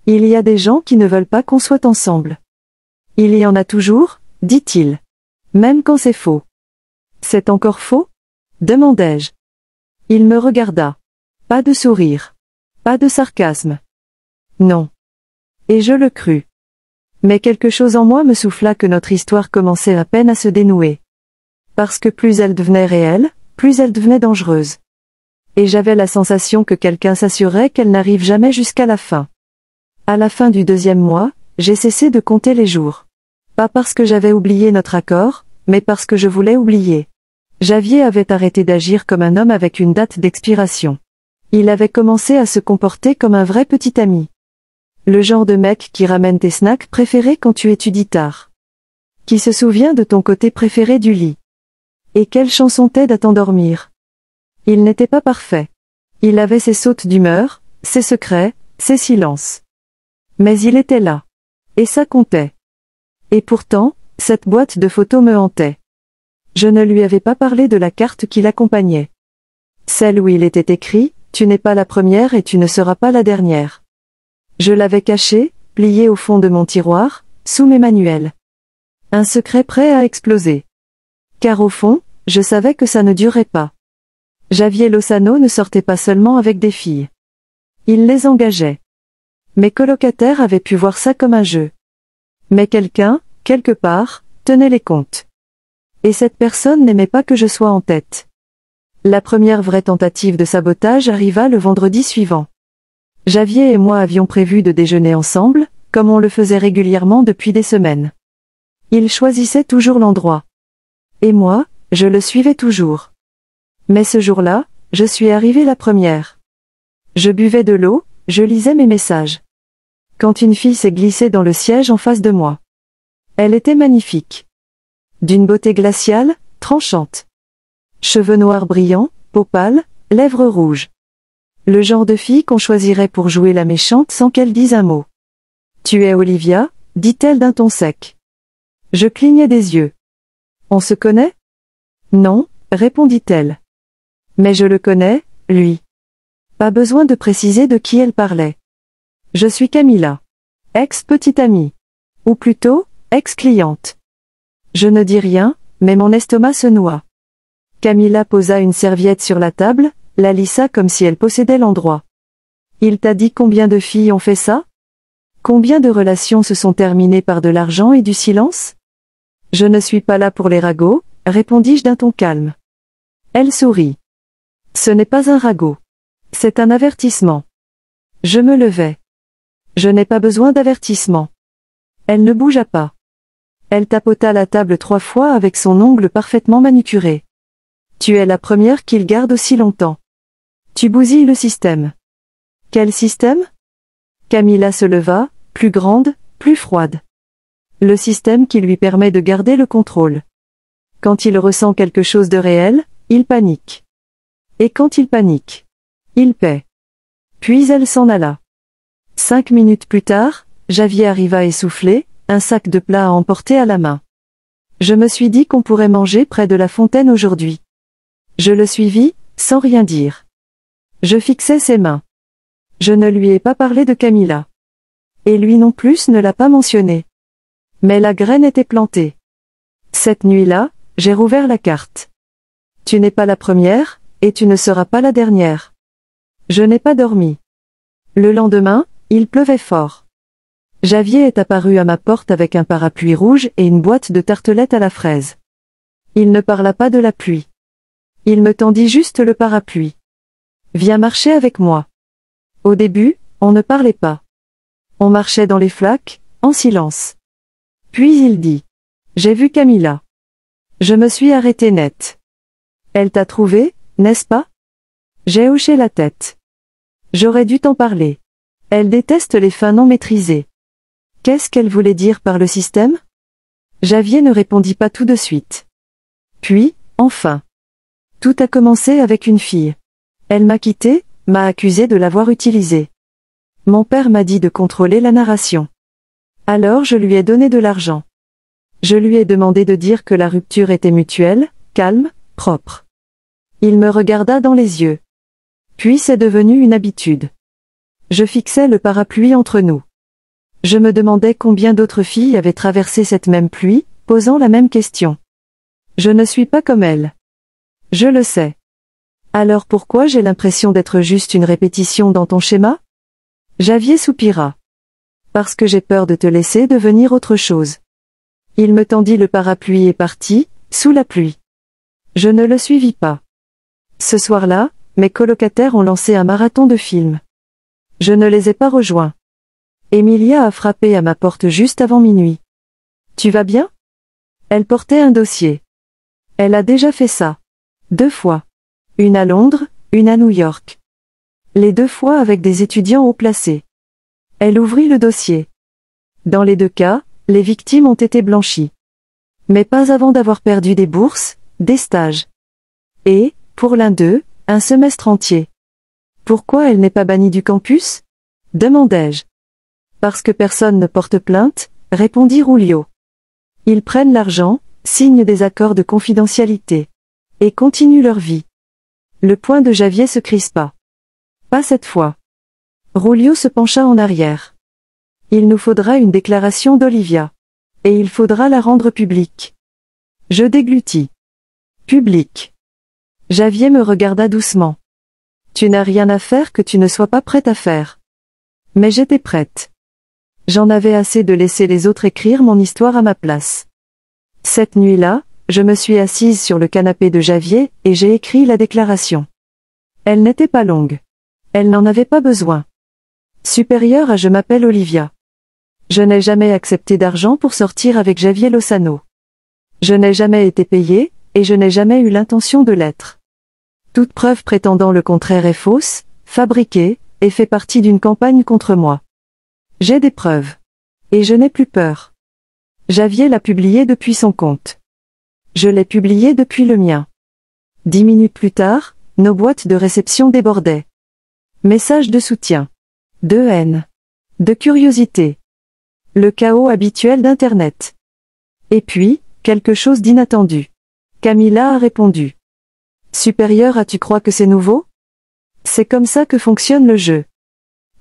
Il y a des gens qui ne veulent pas qu'on soit ensemble. Il y en a toujours, dit-il. Même quand c'est faux. C'est encore faux? Demandai-je. Il me regarda. Pas de sourire. Pas de sarcasme. Non. Et je le crus. Mais quelque chose en moi me souffla que notre histoire commençait à peine à se dénouer. Parce que plus elle devenait réelle, plus elle devenait dangereuse. Et j'avais la sensation que quelqu'un s'assurait qu'elle n'arrive jamais jusqu'à la fin. À la fin du 2e mois, j'ai cessé de compter les jours. Pas parce que j'avais oublié notre accord, mais parce que je voulais oublier. Javier avait arrêté d'agir comme un homme avec une date d'expiration. Il avait commencé à se comporter comme un vrai petit ami. Le genre de mec qui ramène tes snacks préférés quand tu étudies tard. Qui se souvient de ton côté préféré du lit. Et quelle chanson t'aide à t'endormir. Il n'était pas parfait. Il avait ses sautes d'humeur, ses secrets, ses silences. Mais il était là. Et ça comptait. Et pourtant, cette boîte de photos me hantait. Je ne lui avais pas parlé de la carte qui l'accompagnait. Celle où il était écrit, tu n'es pas la première et tu ne seras pas la dernière. Je l'avais cachée, pliée au fond de mon tiroir, sous mes manuels. Un secret prêt à exploser. Car au fond, je savais que ça ne durerait pas. Javier Lozano ne sortait pas seulement avec des filles. Il les engageait. Mes colocataires avaient pu voir ça comme un jeu. Mais quelqu'un, quelque part, tenait les comptes. Et cette personne n'aimait pas que je sois en tête. La première vraie tentative de sabotage arriva le vendredi suivant. Javier et moi avions prévu de déjeuner ensemble, comme on le faisait régulièrement depuis des semaines. Il choisissait toujours l'endroit. Et moi, je le suivais toujours. Mais ce jour-là, je suis arrivée la première. Je buvais de l'eau, je lisais mes messages. Quand une fille s'est glissée dans le siège en face de moi. Elle était magnifique. D'une beauté glaciale, tranchante. Cheveux noirs brillants, peau pâle, lèvres rouges. Le genre de fille qu'on choisirait pour jouer la méchante sans qu'elle dise un mot. « Tu es Olivia ?» dit-elle d'un ton sec. Je clignai des yeux. « On se connaît ?»« Non » répondit-elle. « Mais je le connais, lui. » Pas besoin de préciser de qui elle parlait. « Je suis Camilla. Ex-petite amie. Ou plutôt, ex-cliente. » Je ne dis rien, mais mon estomac se noie. Camilla posa une serviette sur la table, la lissa comme si elle possédait l'endroit. « Il t'a dit combien de filles ont fait ça? Combien de relations se sont terminées par de l'argent et du silence? » « Je ne suis pas là pour les ragots, répondis-je d'un ton calme. Elle sourit. « Ce n'est pas un ragot. C'est un avertissement. » Je me levai. « Je n'ai pas besoin d'avertissement. » Elle ne bougea pas. Elle tapota la table 3 fois avec son ongle parfaitement manucuré. « Tu es la première qu'il garde aussi longtemps. Tu bousilles le système. » « Quel système? » Camilla se leva, plus grande, plus froide. « Le système qui lui permet de garder le contrôle. Quand il ressent quelque chose de réel, il panique. Et quand il panique, il paie. » Puis elle s'en alla. 5 minutes plus tard, Javier arriva essoufflé, un sac de plats à emporter à la main. Je me suis dit qu'on pourrait manger près de la fontaine aujourd'hui. Je le suivis, sans rien dire. Je fixais ses mains. Je ne lui ai pas parlé de Camilla. Et lui non plus ne l'a pas mentionné. Mais la graine était plantée. Cette nuit-là, j'ai rouvert la carte. Tu n'es pas la première, et tu ne seras pas la dernière. Je n'ai pas dormi. Le lendemain, il pleuvait fort. Javier est apparu à ma porte avec un parapluie rouge et une boîte de tartelettes à la fraise. Il ne parla pas de la pluie. Il me tendit juste le parapluie. Viens marcher avec moi. Au début, on ne parlait pas. On marchait dans les flaques, en silence. Puis il dit. J'ai vu Camilla. Je me suis arrêté net. Elle t'a trouvé, n'est-ce pas? J'ai hoché la tête. J'aurais dû t'en parler. Elle déteste les fins non maîtrisées. Qu'est-ce qu'elle voulait dire par le système? Javier ne répondit pas tout de suite. Puis, enfin. Tout a commencé avec une fille. Elle m'a quitté, m'a accusé de l'avoir utilisée. Mon père m'a dit de contrôler la narration. Alors je lui ai donné de l'argent. Je lui ai demandé de dire que la rupture était mutuelle, calme, propre. Il me regarda dans les yeux. Puis c'est devenu une habitude. Je fixais le parapluie entre nous. Je me demandais combien d'autres filles avaient traversé cette même pluie, posant la même question. Je ne suis pas comme elle. Je le sais. Alors pourquoi j'ai l'impression d'être juste une répétition dans ton schéma? Javier soupira. Parce que j'ai peur de te laisser devenir autre chose. Il me tendit le parapluie et partit, sous la pluie. Je ne le suivis pas. Ce soir-là, mes colocataires ont lancé un marathon de films. Je ne les ai pas rejoints. Emilia a frappé à ma porte juste avant minuit. Tu vas bien? Elle portait un dossier. Elle a déjà fait ça. 2 fois. Une à Londres, une à New York. Les 2 fois avec des étudiants haut placés. Elle ouvrit le dossier. Dans les 2 cas, les victimes ont été blanchies. Mais pas avant d'avoir perdu des bourses, des stages. Et, pour l'un d'eux, un semestre entier. Pourquoi elle n'est pas bannie du campus? Demandai-je. Parce que personne ne porte plainte, répondit Rulio. Ils prennent l'argent, signent des accords de confidentialité. Et continuent leur vie. Le poing de Javier se crispa. Pas cette fois. Rulio se pencha en arrière. Il nous faudra une déclaration d'Olivia. Et il faudra la rendre publique. Je déglutis. Publique. Javier me regarda doucement. Tu n'as rien à faire que tu ne sois pas prête à faire. Mais j'étais prête. J'en avais assez de laisser les autres écrire mon histoire à ma place. Cette nuit-là, je me suis assise sur le canapé de Javier et j'ai écrit la déclaration. Elle n'était pas longue. Elle n'en avait pas besoin. Supérieure à je m'appelle Olivia. Je n'ai jamais accepté d'argent pour sortir avec Javier Lozano. Je n'ai jamais été payée, et je n'ai jamais eu l'intention de l'être. Toute preuve prétendant le contraire est fausse, fabriquée, et fait partie d'une campagne contre moi. J'ai des preuves. Et je n'ai plus peur. Javier l'a publié depuis son compte. Je l'ai publié depuis le mien. 10 minutes plus tard, nos boîtes de réception débordaient. Messages de soutien. De haine. De curiosité. Le chaos habituel d'Internet. Et puis, quelque chose d'inattendu. Camilla a répondu. Supérieure à tu crois que c'est nouveau? C'est comme ça que fonctionne le jeu.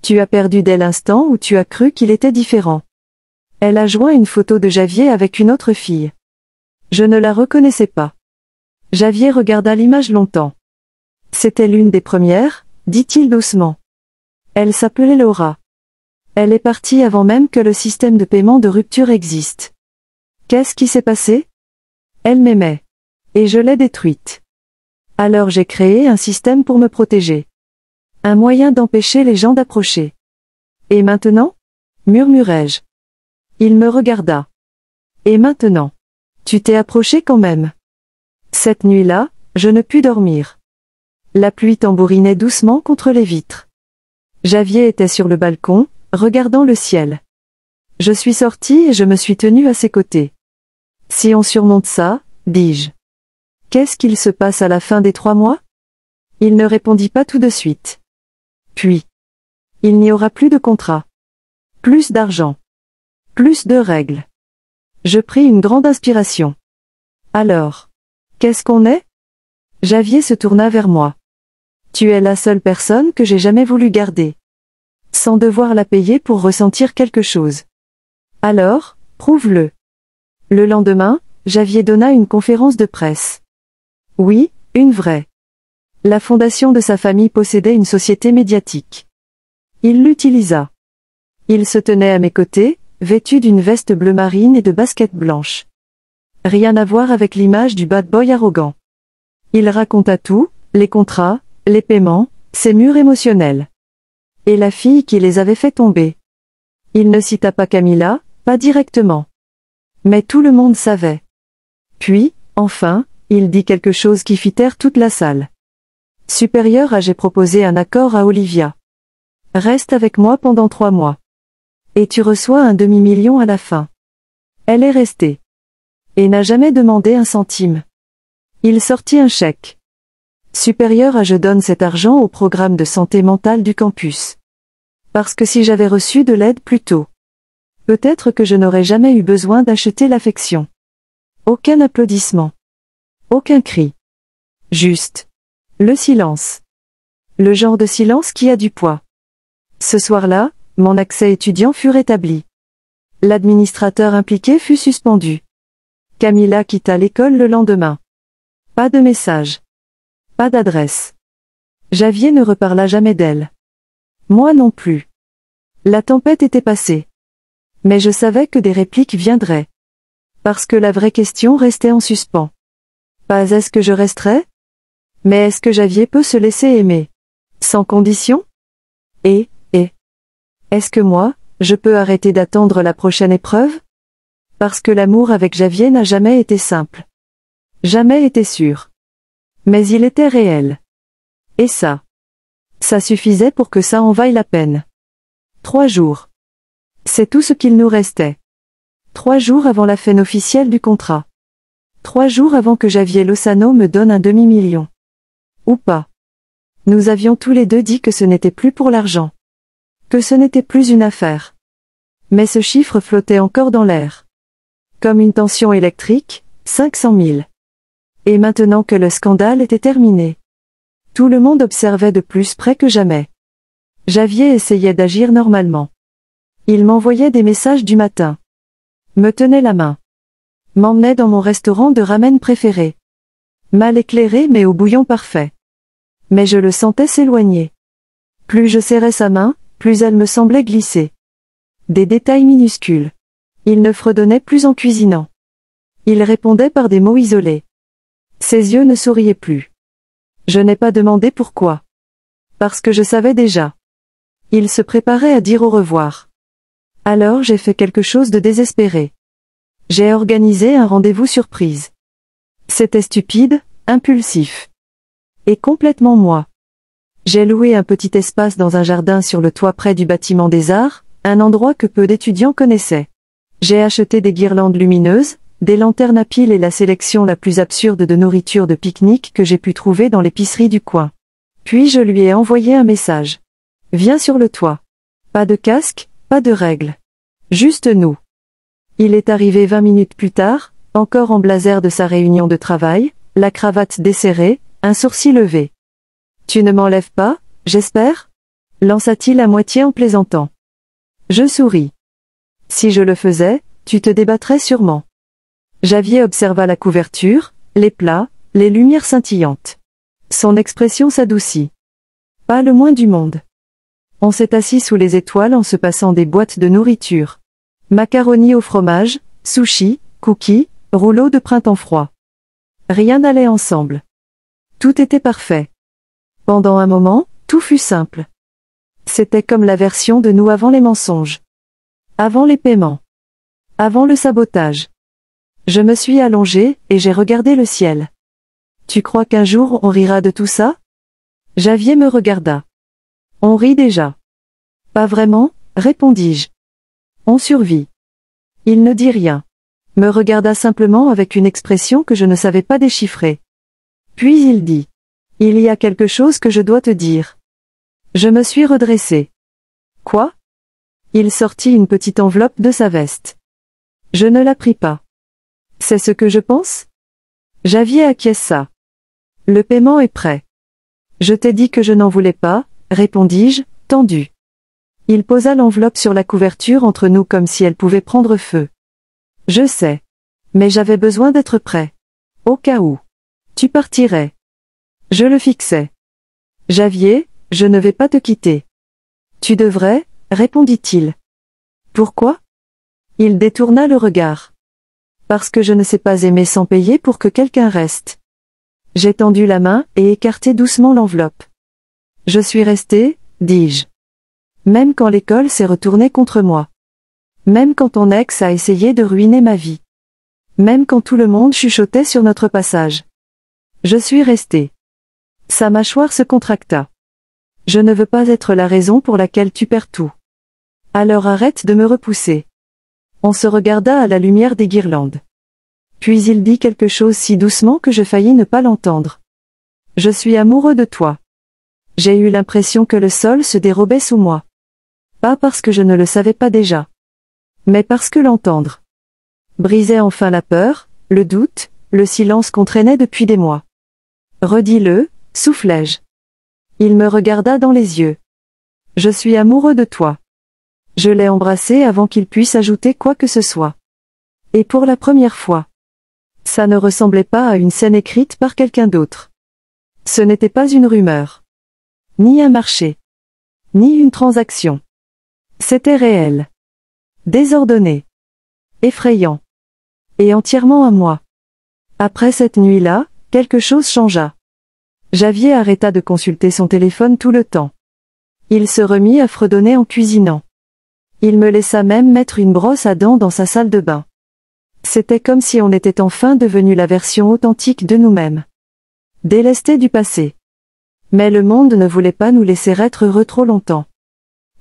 Tu as perdu dès l'instant où tu as cru qu'il était différent. Elle a joint une photo de Javier avec une autre fille. Je ne la reconnaissais pas. Javier regarda l'image longtemps. C'était l'une des premières, dit-il doucement. Elle s'appelait Laura. Elle est partie avant même que le système de paiement de rupture existe. Qu'est-ce qui s'est passé? Elle m'aimait. Et je l'ai détruite. Alors j'ai créé un système pour me protéger. Un moyen d'empêcher les gens d'approcher. Et maintenant? Murmurai-je. Il me regarda. Et maintenant? Tu t'es approché quand même. Cette nuit-là, je ne pus dormir. La pluie tambourinait doucement contre les vitres. Javier était sur le balcon, regardant le ciel. Je suis sortie et je me suis tenue à ses côtés. Si on surmonte ça, dis-je. Qu'est-ce qu'il se passe à la fin des 3 mois? Il ne répondit pas tout de suite. Puis. Il n'y aura plus de contrat. Plus d'argent. Plus de règles. Je pris une grande inspiration. Alors. Qu'est-ce qu'on est? Javier se tourna vers moi. Tu es la seule personne que j'ai jamais voulu garder. Sans devoir la payer pour ressentir quelque chose. Alors, prouve-le. Le lendemain, Javier donna une conférence de presse. Oui, une vraie. La fondation de sa famille possédait une société médiatique. Il l'utilisa. Il se tenait à mes côtés, vêtu d'une veste bleu marine et de baskets blanches. Rien à voir avec l'image du bad boy arrogant. Il raconta tout, les contrats, les paiements, ses murs émotionnels. Et la fille qui les avait fait tomber. Il ne cita pas Camilla, pas directement. Mais tout le monde savait. Puis, enfin, il dit quelque chose qui fit taire toute la salle. Supérieur à j'ai proposé un accord à Olivia. Reste avec moi pendant 3 mois. Et tu reçois un demi-million à la fin. Elle est restée. Et n'a jamais demandé un centime. Il sortit un chèque. Supérieur à je donne cet argent au programme de santé mentale du campus. Parce que si j'avais reçu de l'aide plus tôt. Peut-être que je n'aurais jamais eu besoin d'acheter l'affection. Aucun applaudissement. Aucun cri. Juste. Le silence. Le genre de silence qui a du poids. Ce soir-là, mon accès étudiant fut rétabli. L'administrateur impliqué fut suspendu. Camilla quitta l'école le lendemain. Pas de message. Pas d'adresse. Javier ne reparla jamais d'elle. Moi non plus. La tempête était passée. Mais je savais que des répliques viendraient. Parce que la vraie question restait en suspens. Pas est-ce que je resterai? Mais est-ce que Javier peut se laisser aimer? Sans condition? Et, est-ce que moi, je peux arrêter d'attendre la prochaine épreuve? Parce que l'amour avec Javier n'a jamais été simple. Jamais été sûr. Mais il était réel. Et ça suffisait pour que ça en vaille la peine. 3 jours. C'est tout ce qu'il nous restait. 3 jours avant la fin officielle du contrat. 3 jours avant que Javier Lozano me donne un demi-million. Ou pas. Nous avions tous les deux dit que ce n'était plus pour l'argent. Que ce n'était plus une affaire. Mais ce chiffre flottait encore dans l'air. Comme une tension électrique, 500 000. Et maintenant que le scandale était terminé. Tout le monde observait de plus près que jamais. Javier essayait d'agir normalement. Il m'envoyait des messages du matin. Me tenait la main. M'emmenait dans mon restaurant de ramen préféré. Mal éclairé mais au bouillon parfait. Mais je le sentais s'éloigner. Plus je serrais sa main, plus elle me semblait glisser. Des détails minuscules. Il ne fredonnait plus en cuisinant. Il répondait par des mots isolés. Ses yeux ne souriaient plus. Je n'ai pas demandé pourquoi. Parce que je savais déjà. Il se préparait à dire au revoir. Alors j'ai fait quelque chose de désespéré. J'ai organisé un rendez-vous surprise. C'était stupide, impulsif. Et complètement moi. J'ai loué un petit espace dans un jardin sur le toit près du bâtiment des Arts, un endroit que peu d'étudiants connaissaient. J'ai acheté des guirlandes lumineuses, des lanternes à piles et la sélection la plus absurde de nourriture de pique-nique que j'ai pu trouver dans l'épicerie du coin. Puis je lui ai envoyé un message. Viens sur le toit. Pas de casque, pas de règles. Juste nous. Il est arrivé 20 minutes plus tard, encore en blazer de sa réunion de travail, la cravate desserrée, un sourcil levé. Tu ne m'enlèves pas, j'espère? Lança-t-il à moitié en plaisantant. Je souris. Si je le faisais, tu te débattrais sûrement. Javier observa la couverture, les plats, les lumières scintillantes. Son expression s'adoucit. Pas le moins du monde. On s'est assis sous les étoiles en se passant des boîtes de nourriture. Macaroni au fromage, sushi, cookies, rouleaux de printemps froid. Rien n'allait ensemble. Tout était parfait. Pendant un moment, tout fut simple. C'était comme la version de nous avant les mensonges. Avant les paiements. Avant le sabotage. Je me suis allongée, et j'ai regardé le ciel. Tu crois qu'un jour on rira de tout ça? Javier me regarda. On rit déjà. Pas vraiment, répondis-je. On survit. Il ne dit rien. Me regarda simplement avec une expression que je ne savais pas déchiffrer. Puis il dit. Il y a quelque chose que je dois te dire. Je me suis redressée. Quoi? Il sortit une petite enveloppe de sa veste. Je ne la pris pas. C'est ce que je pense? Javier acquiesça. Le paiement est prêt. Je t'ai dit que je n'en voulais pas, répondis-je, tendu. Il posa l'enveloppe sur la couverture entre nous comme si elle pouvait prendre feu. Je sais. Mais j'avais besoin d'être prêt. Au cas où. Tu partirais. Je le fixai. Javier, je ne vais pas te quitter. Tu devrais, répondit-il. Pourquoi? Il détourna le regard. Parce que je ne sais pas aimer sans payer pour que quelqu'un reste. J'ai tendu la main et écarté doucement l'enveloppe. Je suis resté, dis-je. Même quand l'école s'est retournée contre moi. Même quand ton ex a essayé de ruiner ma vie. Même quand tout le monde chuchotait sur notre passage. Je suis resté. Sa mâchoire se contracta. Je ne veux pas être la raison pour laquelle tu perds tout. Alors arrête de me repousser. On se regarda à la lumière des guirlandes. Puis il dit quelque chose si doucement que je faillis ne pas l'entendre. Je suis amoureux de toi. J'ai eu l'impression que le sol se dérobait sous moi. Pas parce que je ne le savais pas déjà. Mais parce que l'entendre brisait enfin la peur, le doute, le silence qu'on traînait depuis des mois. Redis-le, soufflai-je. Il me regarda dans les yeux. Je suis amoureux de toi. Je l'ai embrassé avant qu'il puisse ajouter quoi que ce soit. Et pour la première fois. Ça ne ressemblait pas à une scène écrite par quelqu'un d'autre. Ce n'était pas une rumeur. Ni un marché. Ni une transaction. C'était réel. Désordonné. Effrayant. Et entièrement à moi. Après cette nuit-là, quelque chose changea. Javier arrêta de consulter son téléphone tout le temps. Il se remit à fredonner en cuisinant. Il me laissa même mettre une brosse à dents dans sa salle de bain. C'était comme si on était enfin devenu la version authentique de nous-mêmes. Délestés du passé. Mais le monde ne voulait pas nous laisser être heureux trop longtemps.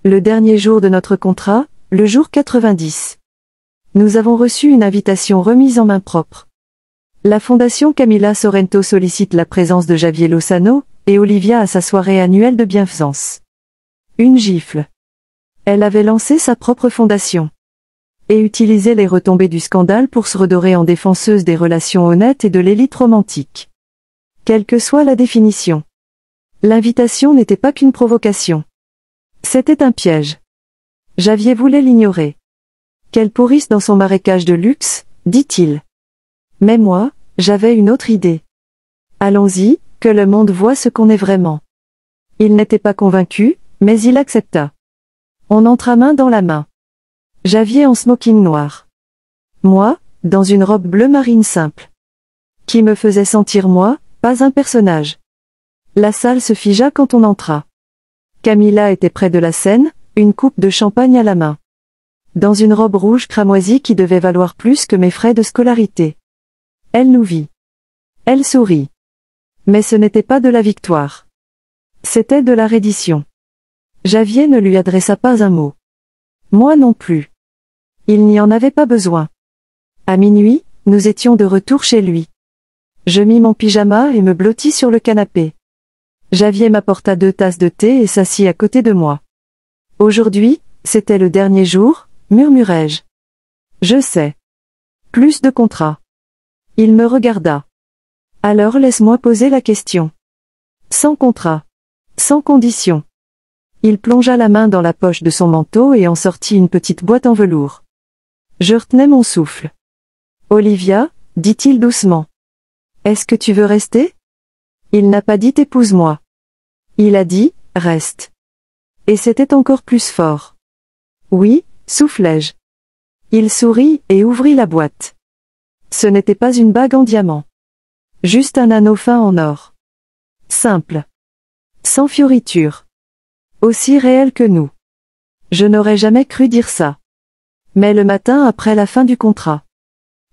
Le dernier jour de notre contrat, le jour 90. Nous avons reçu une invitation remise en main propre. La Fondation Camilla Sorrento sollicite la présence de Javier Lozano et Olivia à sa soirée annuelle de bienfaisance. Une gifle. Elle avait lancé sa propre fondation. Et utilisé les retombées du scandale pour se redorer en défenseuse des relations honnêtes et de l'élite romantique. Quelle que soit la définition. L'invitation n'était pas qu'une provocation. C'était un piège. Javier voulait l'ignorer. Qu'elle pourrisse dans son marécage de luxe, dit-il. Mais moi, j'avais une autre idée. Allons-y, que le monde voie ce qu'on est vraiment. Il n'était pas convaincu, mais il accepta. On entra main dans la main. Javier en smoking noir. Moi, dans une robe bleu marine simple. Qui me faisait sentir moi, pas un personnage. La salle se figea quand on entra. Camilla était près de la scène, une coupe de champagne à la main. Dans une robe rouge cramoisie qui devait valoir plus que mes frais de scolarité. Elle nous vit. Elle sourit. Mais ce n'était pas de la victoire. C'était de la reddition. Javier ne lui adressa pas un mot. Moi non plus. Il n'y en avait pas besoin. À minuit, nous étions de retour chez lui. Je mis mon pyjama et me blottis sur le canapé. Javier m'apporta 2 tasses de thé et s'assit à côté de moi. Aujourd'hui, c'était le dernier jour, murmurai-je. Je sais. Plus de contrat. Il me regarda. Alors laisse-moi poser la question. Sans contrat. Sans condition. Il plongea la main dans la poche de son manteau et en sortit une petite boîte en velours. Je retenais mon souffle. Olivia, dit-il doucement. Est-ce que tu veux rester? Il n'a pas dit épouse-moi. Il a dit, reste. Et c'était encore plus fort. Oui, soufflai-je. Il sourit et ouvrit la boîte. Ce n'était pas une bague en diamant. Juste un anneau fin en or. Simple. Sans fioriture. Aussi réel que nous. Je n'aurais jamais cru dire ça. Mais le matin après la fin du contrat.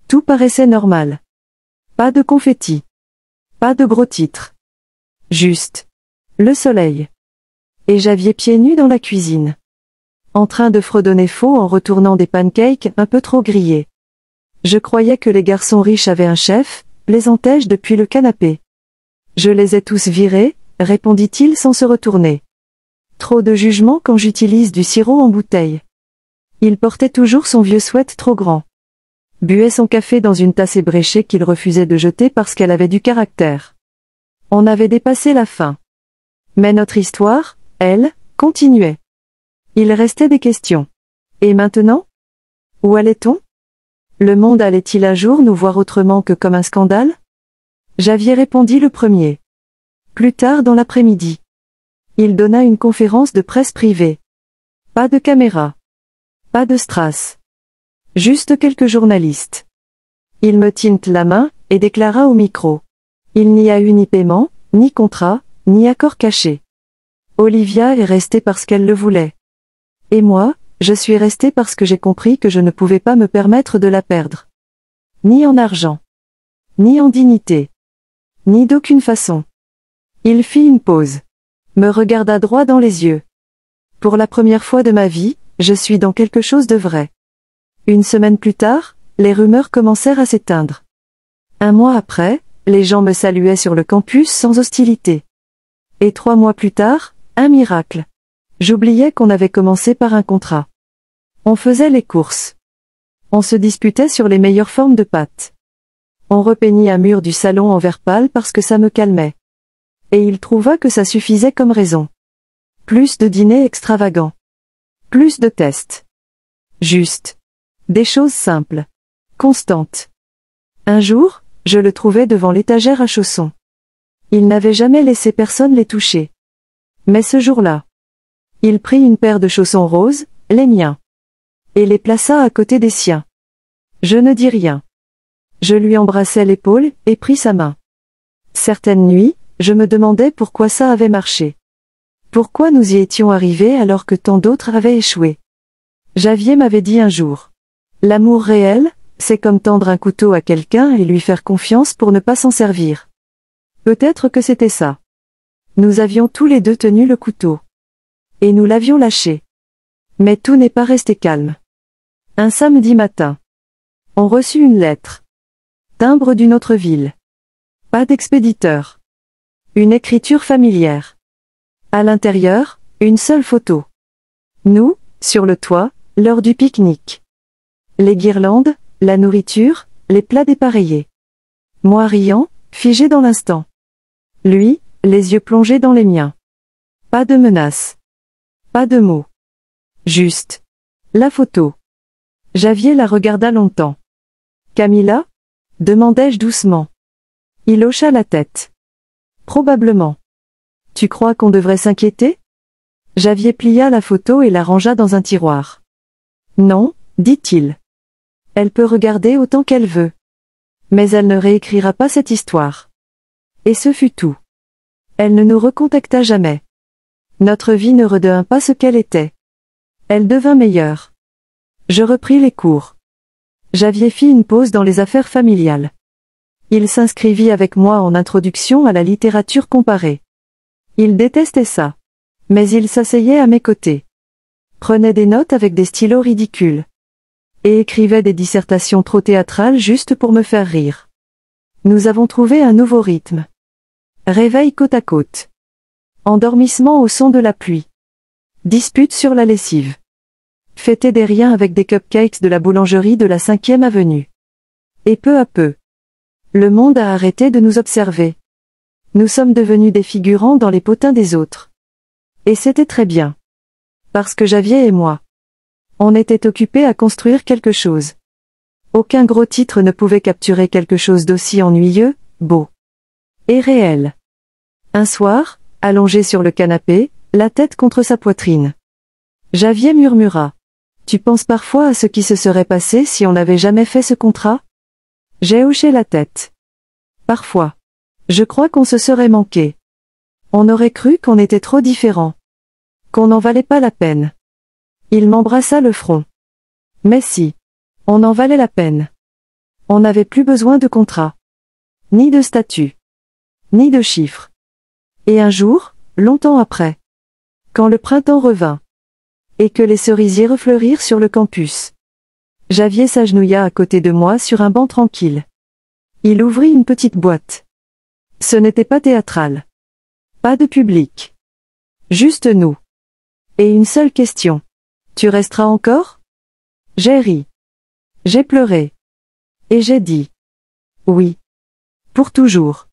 Tout paraissait normal. Pas de confetti. Pas de gros titres. Juste. Le soleil. Et Javier pieds nus dans la cuisine. En train de fredonner faux en retournant des pancakes un peu trop grillés. Je croyais que les garçons riches avaient un chef, plaisantai-je depuis le canapé. Je les ai tous virés, répondit-il sans se retourner. Trop de jugement quand j'utilise du sirop en bouteille. Il portait toujours son vieux sweat trop grand. Buait son café dans une tasse ébréchée qu'il refusait de jeter parce qu'elle avait du caractère. On avait dépassé la fin. Mais notre histoire, elle, continuait. Il restait des questions. Et maintenant? Où allait-on? Le monde allait-il un jour nous voir autrement que comme un scandale? Javier répondit le premier. Plus tard dans l'après-midi. Il donna une conférence de presse privée. Pas de caméra. Pas de strass. Juste quelques journalistes. Il me tint la main, et déclara au micro. Il n'y a eu ni paiement, ni contrat, ni accord caché. Olivia est restée parce qu'elle le voulait. Et moi, je suis resté parce que j'ai compris que je ne pouvais pas me permettre de la perdre. Ni en argent. Ni en dignité. Ni d'aucune façon. Il fit une pause. Me regarda droit dans les yeux. Pour la première fois de ma vie, je suis dans quelque chose de vrai. Une semaine plus tard, les rumeurs commencèrent à s'éteindre. Un mois après, les gens me saluaient sur le campus sans hostilité. Et 3 mois plus tard, un miracle. J'oubliais qu'on avait commencé par un contrat. On faisait les courses. On se disputait sur les meilleures formes de pâtes. On repeignit un mur du salon en vert pâle parce que ça me calmait. Et il trouva que ça suffisait comme raison. Plus de dîners extravagants. Plus de tests. Juste. Des choses simples. Constantes. Un jour, je le trouvais devant l'étagère à chaussons. Il n'avait jamais laissé personne les toucher. Mais ce jour-là, il prit une paire de chaussons roses, les miens, et les plaça à côté des siens. Je ne dis rien. Je lui embrassai l'épaule et pris sa main. Certaines nuits, je me demandais pourquoi ça avait marché. Pourquoi nous y étions arrivés alors que tant d'autres avaient échoué. Javier m'avait dit un jour. L'amour réel, c'est comme tendre un couteau à quelqu'un et lui faire confiance pour ne pas s'en servir. Peut-être que c'était ça. Nous avions tous les deux tenu le couteau. Et nous l'avions lâché. Mais tout n'est pas resté calme. Un samedi matin. On reçut une lettre. Timbre d'une autre ville. Pas d'expéditeur. Une écriture familière. À l'intérieur, une seule photo. Nous, sur le toit, l'heure du pique-nique. Les guirlandes, la nourriture, les plats dépareillés. Moi riant, figé dans l'instant. Lui, les yeux plongés dans les miens. Pas de menace. Pas de mots. Juste. La photo. Javier la regarda longtemps. Camilla? Demandai-je doucement. Il hocha la tête. Probablement. Tu crois qu'on devrait s'inquiéter? Javier plia la photo et la rangea dans un tiroir. Non, dit-il. Elle peut regarder autant qu'elle veut. Mais elle ne réécrira pas cette histoire. Et ce fut tout. Elle ne nous recontacta jamais. Notre vie ne redevint pas ce qu'elle était. Elle devint meilleure. Je repris les cours. Javier fit une pause dans les affaires familiales. Il s'inscrivit avec moi en introduction à la littérature comparée. Il détestait ça. Mais il s'asseyait à mes côtés. Prenait des notes avec des stylos ridicules. Et écrivait des dissertations trop théâtrales juste pour me faire rire. Nous avons trouvé un nouveau rythme. Réveil côte à côte. Endormissement au son de la pluie. Dispute sur la lessive. Fêter des riens avec des cupcakes de la boulangerie de la 5e avenue. Et peu à peu, le monde a arrêté de nous observer. Nous sommes devenus des figurants dans les potins des autres. Et c'était très bien. Parce que Javier et moi, on était occupés à construire quelque chose. Aucun gros titre ne pouvait capturer quelque chose d'aussi ennuyeux, beau et réel. Un soir, allongé sur le canapé, la tête contre sa poitrine, Javier murmura. Tu penses parfois à ce qui se serait passé si on n'avait jamais fait ce contrat? J'ai hoché la tête. Parfois. Je crois qu'on se serait manqué. On aurait cru qu'on était trop différents. Qu'on n'en valait pas la peine. Il m'embrassa le front. Mais si. On en valait la peine. On n'avait plus besoin de contrat. Ni de statut. Ni de chiffres. Et un jour, longtemps après, quand le printemps revint, et que les cerisiers refleurirent sur le campus, Javier s'agenouilla à côté de moi sur un banc tranquille. Il ouvrit une petite boîte. Ce n'était pas théâtral. Pas de public. Juste nous. Et une seule question. Tu resteras encore? J'ai ri. J'ai pleuré. Et j'ai dit. Oui. Pour toujours.